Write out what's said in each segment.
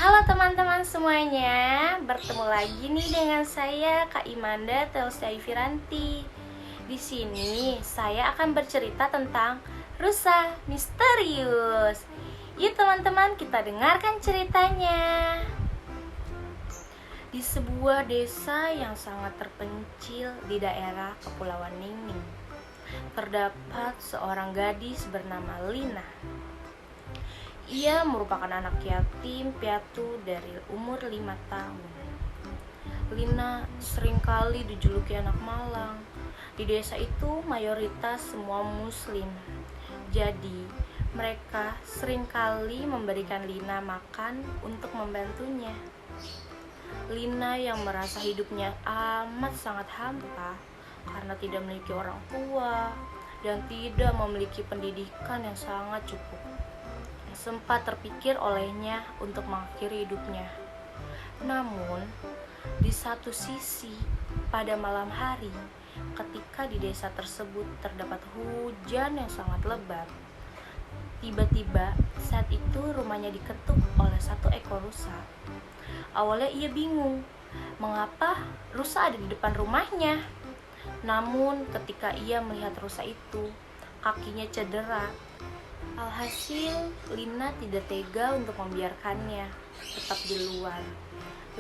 Halo teman-teman semuanya, bertemu lagi nih dengan saya Kak Imanda Telsai Firanti. Di sini saya akan bercerita tentang rusa misterius. Yuk teman-teman, kita dengarkan ceritanya. Di sebuah desa yang sangat terpencil di daerah Kepulauan Ningning, terdapat seorang gadis bernama Lina. Ia merupakan anak yatim piatu dari umur 5 tahun. Lina seringkali dijuluki anak malang. Di desa itu mayoritas semua muslim. Jadi, mereka seringkali memberikan Lina makan untuk membantunya. Lina yang merasa hidupnya amat sangat hampa karena tidak memiliki orang tua dan tidak memiliki pendidikan yang sangat cukup, sempat terpikir olehnya untuk mengakhiri hidupnya. Namun, di satu sisi, pada malam hari, ketika di desa tersebut terdapat hujan yang sangat lebat, tiba-tiba saat itu rumahnya diketuk oleh satu ekor rusa. Awalnya ia bingung, mengapa rusa ada di depan rumahnya. Namun, ketika ia melihat rusa itu, kakinya cedera. Alhasil, Lina tidak tega untuk membiarkannya tetap di luar.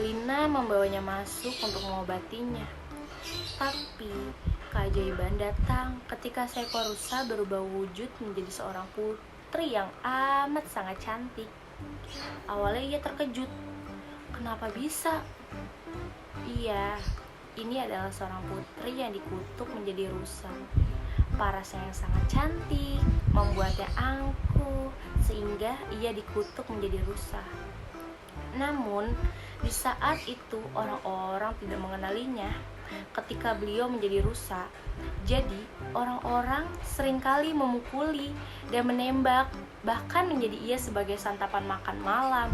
Lina membawanya masuk untuk mengobatinya. Tapi, keajaiban datang ketika seekor rusa berubah wujud menjadi seorang putri yang amat sangat cantik. Awalnya ia terkejut. Kenapa bisa? Iya, ini adalah seorang putri yang dikutuk menjadi rusa. Parasnya yang sangat cantik membuatnya angkuh sehingga ia dikutuk menjadi rusa. Namun, di saat itu orang-orang tidak mengenalinya ketika beliau menjadi rusa. Jadi, orang-orang seringkali memukuli dan menembak, bahkan menjadi ia sebagai santapan makan malam.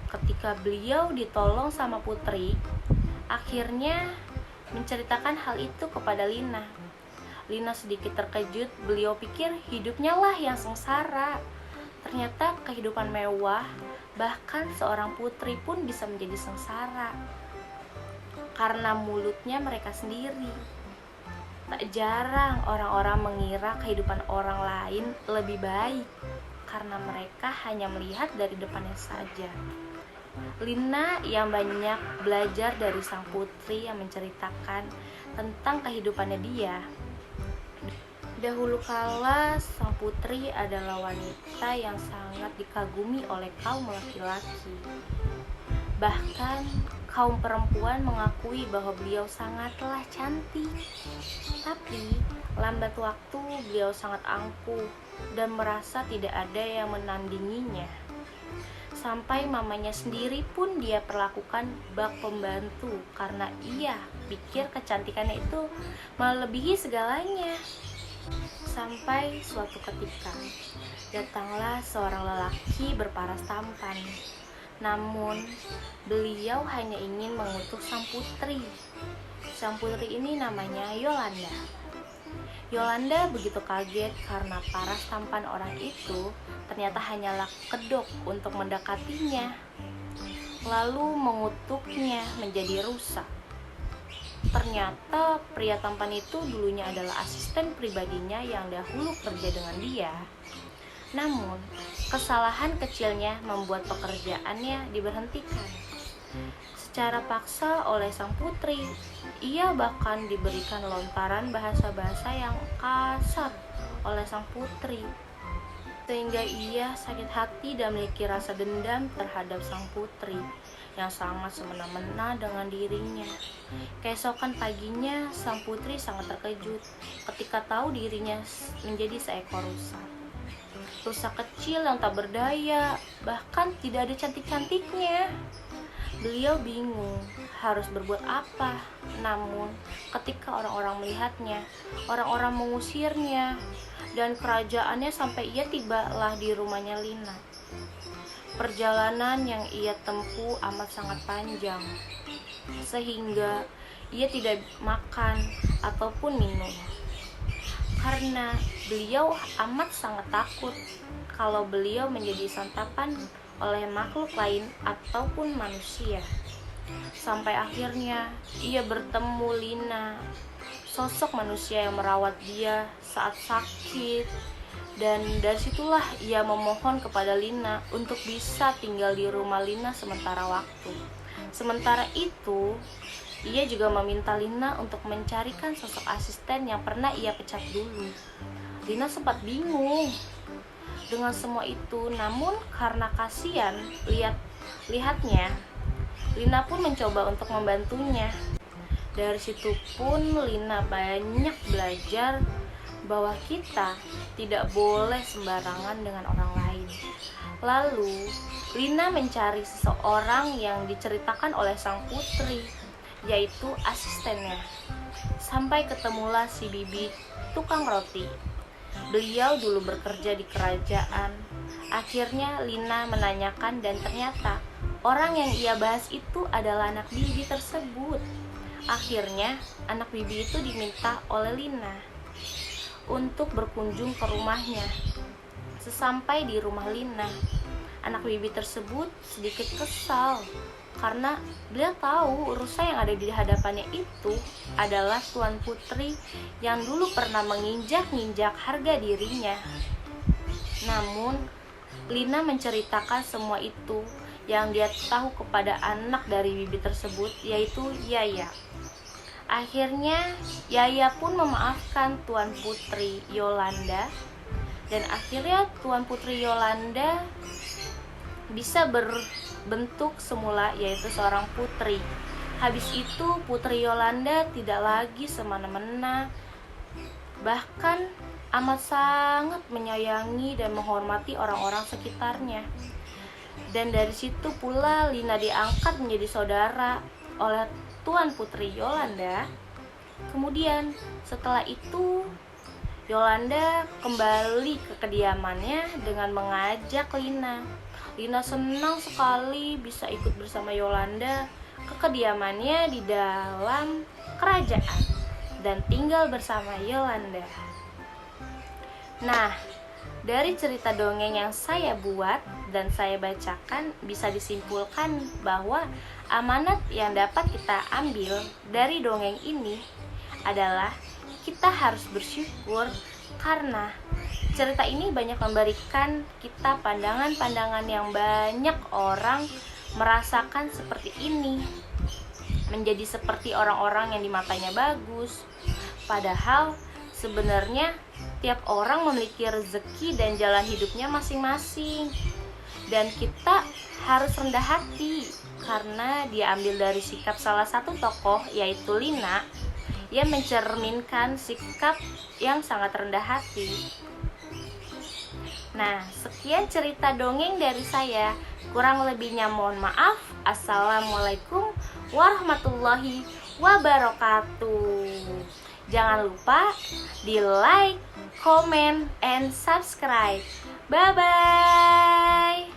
Ketika beliau ditolong sama putri, akhirnya menceritakan hal itu kepada Lina. Lina sedikit terkejut, beliau pikir hidupnya lah yang sengsara. Ternyata kehidupan mewah, bahkan seorang putri pun bisa menjadi sengsara karena mulutnya mereka sendiri. Tak jarang orang-orang mengira kehidupan orang lain lebih baik karena mereka hanya melihat dari depannya saja. Lina yang banyak belajar dari sang putri yang menceritakan tentang kehidupannya dia. Dahulu kala, sang putri adalah wanita yang sangat dikagumi oleh kaum laki-laki. Bahkan, kaum perempuan mengakui bahwa beliau sangatlah cantik. Tapi, lambat waktu beliau sangat angkuh dan merasa tidak ada yang menandinginya. Sampai mamanya sendiri pun dia perlakukan bak pembantu karena ia pikir kecantikannya itu melebihi segalanya. Sampai suatu ketika, datanglah seorang lelaki berparas tampan. Namun, beliau hanya ingin mengutuk sang putri. Sang putri ini namanya Yolanda. Yolanda begitu kaget karena paras tampan orang itu ternyata hanyalah kedok untuk mendekatinya, lalu mengutuknya menjadi rusa. Ternyata pria tampan itu dulunya adalah asisten pribadinya yang dahulu kerja dengan dia. Namun, kesalahan kecilnya membuat pekerjaannya diberhentikan secara paksa oleh sang putri. Ia bahkan diberikan lontaran bahasa-bahasa yang kasar oleh sang putri, sehingga ia sakit hati dan memiliki rasa dendam terhadap sang putri yang sangat semena-mena dengan dirinya. Keesokan paginya, sang putri sangat terkejut ketika tahu dirinya menjadi seekor rusa. Rusa kecil yang tak berdaya, bahkan tidak ada cantik-cantiknya. Beliau bingung harus berbuat apa. Namun, ketika orang-orang melihatnya, orang-orang mengusirnya, dan kerajaannya sampai ia tibalah di rumahnya Lina. Perjalanan yang ia tempuh amat sangat panjang, sehingga ia tidak makan ataupun minum karena beliau amat sangat takut kalau beliau menjadi santapan oleh makhluk lain ataupun manusia. Sampai akhirnya ia bertemu Lina, sosok manusia yang merawat dia saat sakit. Dan dari situlah ia memohon kepada Lina untuk bisa tinggal di rumah Lina sementara waktu. Sementara itu, ia juga meminta Lina untuk mencarikan sosok asisten yang pernah ia pecat dulu. Lina sempat bingung dengan semua itu, namun karena kasihan lihatnya, Lina pun mencoba untuk membantunya. Dari situ pun Lina banyak belajar bahwa kita tidak boleh sembarangan dengan orang lain. Lalu, Lina mencari seseorang yang diceritakan oleh sang putri, yaitu asistennya. Sampai ketemulah si Bibi tukang roti. Beliau dulu bekerja di kerajaan. Akhirnya Lina menanyakan dan ternyata orang yang ia bahas itu adalah anak Bibi tersebut. Akhirnya anak Bibi itu diminta oleh Lina untuk berkunjung ke rumahnya. Sesampai di rumah Lina, anak Bibi tersebut sedikit kesal karena beliau tahu rusa yang ada di hadapannya itu adalah Tuan Putri yang dulu pernah menginjak-injak harga dirinya. Namun Lina menceritakan semua itu yang dia tahu kepada anak dari Bibi tersebut, yaitu Yaya. Akhirnya Yaya pun memaafkan Tuan Putri Yolanda, dan akhirnya Tuan Putri Yolanda bisa berbentuk semula, yaitu seorang putri. Habis itu Putri Yolanda tidak lagi semena-mena, bahkan amat sangat menyayangi dan menghormati orang-orang sekitarnya. Dan dari situ pula Lina diangkat menjadi saudara oleh Tuan Putri Yolanda. Kemudian setelah itu Yolanda kembali ke kediamannya dengan mengajak Lina. Lina senang sekali bisa ikut bersama Yolanda ke kediamannya di dalam kerajaan dan tinggal bersama Yolanda. Nah, dari cerita dongeng yang saya buat dan saya bacakan bisa disimpulkan bahwa amanat yang dapat kita ambil dari dongeng ini adalah kita harus bersyukur karena cerita ini banyak memberikan kita pandangan-pandangan yang banyak orang merasakan seperti ini, menjadi seperti orang-orang yang di matanya bagus. Padahal sebenarnya tiap orang memiliki rezeki dan jalan hidupnya masing-masing. Dan kita harus rendah hati karena dia ambil dari sikap salah satu tokoh, yaitu Lina, yang mencerminkan sikap yang sangat rendah hati. Nah, sekian cerita dongeng dari saya. Kurang lebihnya mohon maaf. Assalamualaikum warahmatullahi wabarakatuh. Jangan lupa di like, comment, and subscribe. Bye-bye.